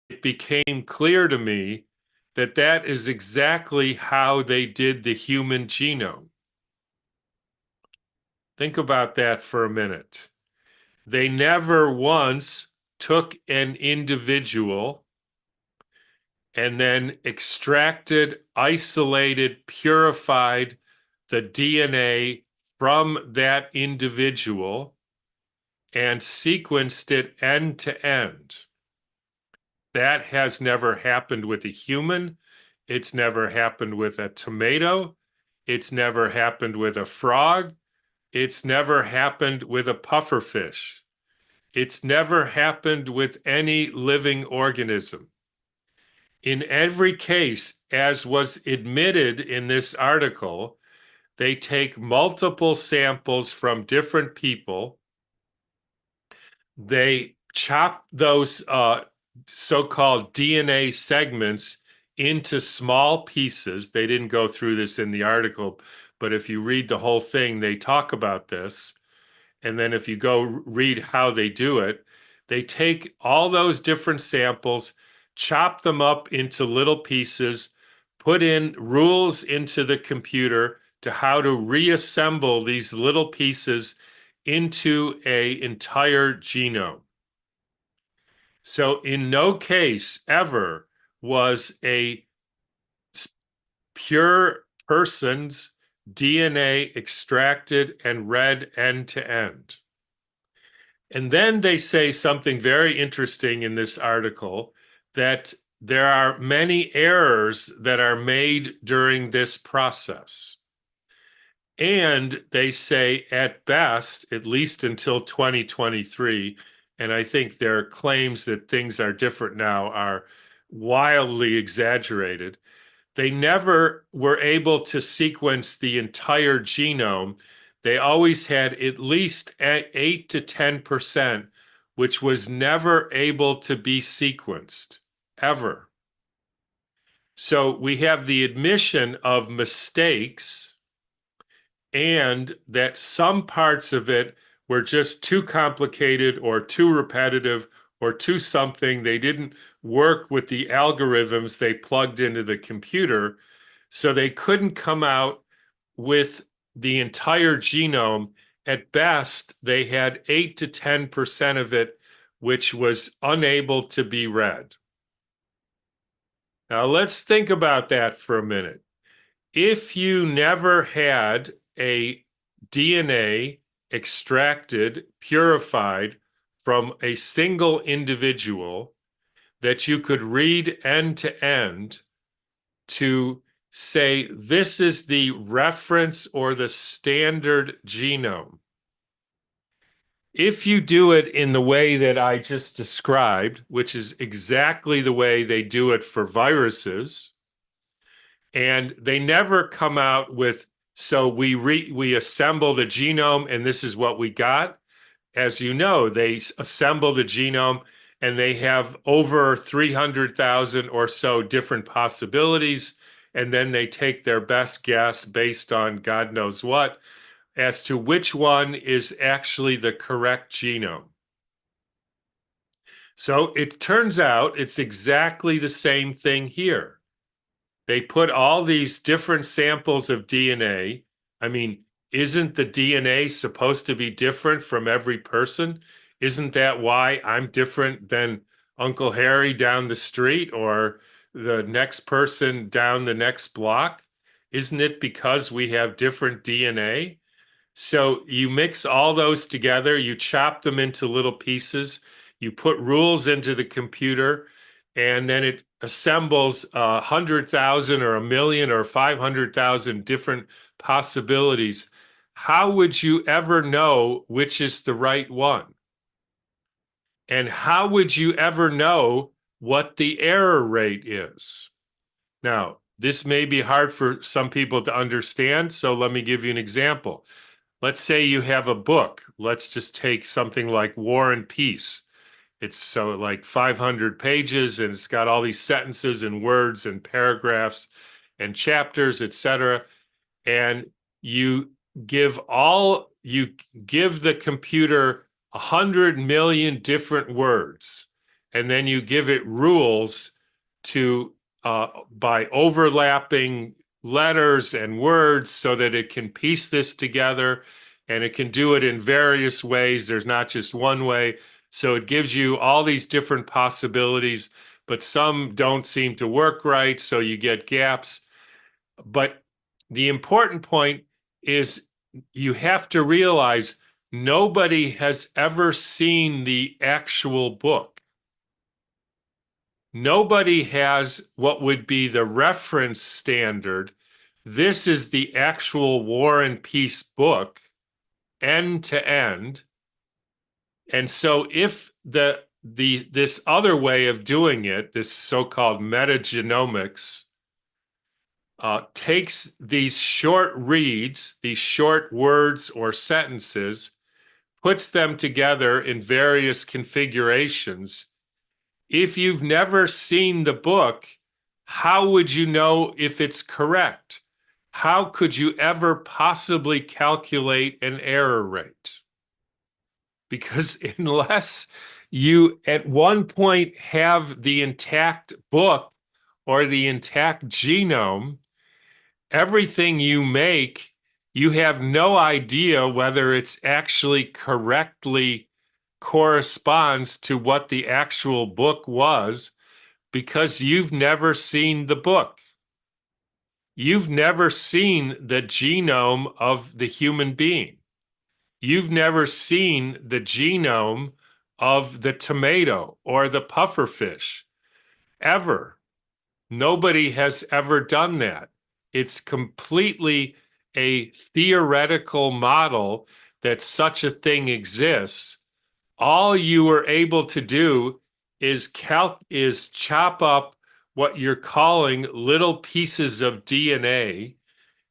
it became clear to me that that is exactly how they did the human genome. Think about that for a minute. They never once took an individual and then extracted, isolated, purified the DNA from that individual and sequenced it end to end. That has never happened with a human. It's never happened with a tomato. It's never happened with a frog. It's never happened with a pufferfish. It's never happened with any living organism. In every case, as was admitted in this article, they take multiple samples from different people. They chop those so-called DNA segments into small pieces. They didn't go through this in the article, but if you read the whole thing, they talk about this. And then if you go read how they do it, they take all those different samples, chop them up into little pieces, put in rules into the computer to how to reassemble these little pieces into an entire genome. So in no case ever was a pure person's DNA extracted and read end to end. And then they say something very interesting in this article, that there are many errors that are made during this process. And they say at best, at least until 2023, and I think their claims that things are different now are wildly exaggerated. They never were able to sequence the entire genome. They always had at least 8 to 10%, which was never able to be sequenced, ever. So we have the admission of mistakes, and that some parts of it were just too complicated or too repetitive or too something. They didn't work with the algorithms they plugged into the computer, so they couldn't come out with the entire genome. At best, they had 8 to 10% of it, which was unable to be read. Now, let's think about that for a minute. If you never had a DNA extracted, purified from a single individual that you could read end to end to say this is the reference or the standard genome. If you do it in the way that I just described, which is exactly the way they do it for viruses, and they never come out with, so we assemble the genome and this is what we got. As you know, they assemble the genome and they have over 300,000 or so different possibilities, and then they take their best guess based on God knows what as to which one is actually the correct genome. So it turns out it's exactly the same thing here. They put all these different samples of DNA. I mean, isn't the DNA supposed to be different from every person? Isn't that why I'm different than Uncle Harry down the street or the next person down the next block? Isn't it because we have different DNA? So you mix all those together, you chop them into little pieces, you put rules into the computer, and then it assembles 100,000 or a million or 500,000 different possibilities. How would you ever know which is the right one? And how would you ever know what the error rate is? Now, this may be hard for some people to understand, so let me give you an example. Let's say you have a book. Let's just take something like War and Peace. It's so like 500 pages and it's got all these sentences and words and paragraphs and chapters, etc. And you give the computer 100 million different words, and then you give it rules to by overlapping letters and words so that it can piece this together, and it can do it in various ways. There's not just one way. So it gives you all these different possibilities, but some don't seem to work right, so you get gaps. But the important point is you have to realize nobody has ever seen the actual book. Nobody has what would be the reference standard. This is the actual War and Peace book, end to end. And so if this other way of doing it, this so-called metagenomics, takes these short reads, these short words or sentences, puts them together in various configurations. If you've never seen the book, how would you know if it's correct? How could you ever possibly calculate an error rate? Because unless you at one point have the intact book or the intact genome, everything you make, you have no idea whether it's actually correctly corresponds to what the actual book was, because you've never seen the book. You've never seen the genome of the human being. You've never seen the genome of the tomato or the pufferfish, ever. Nobody has ever done that. It's completely a theoretical model that such a thing exists. All you were able to do is chop up what you're calling little pieces of DNA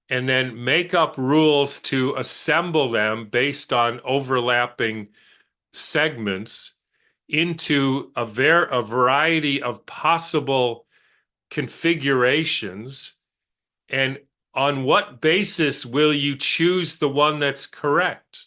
and then make up rules to assemble them based on overlapping segments into a variety of possible configurations. And on what basis will you choose the one that's correct?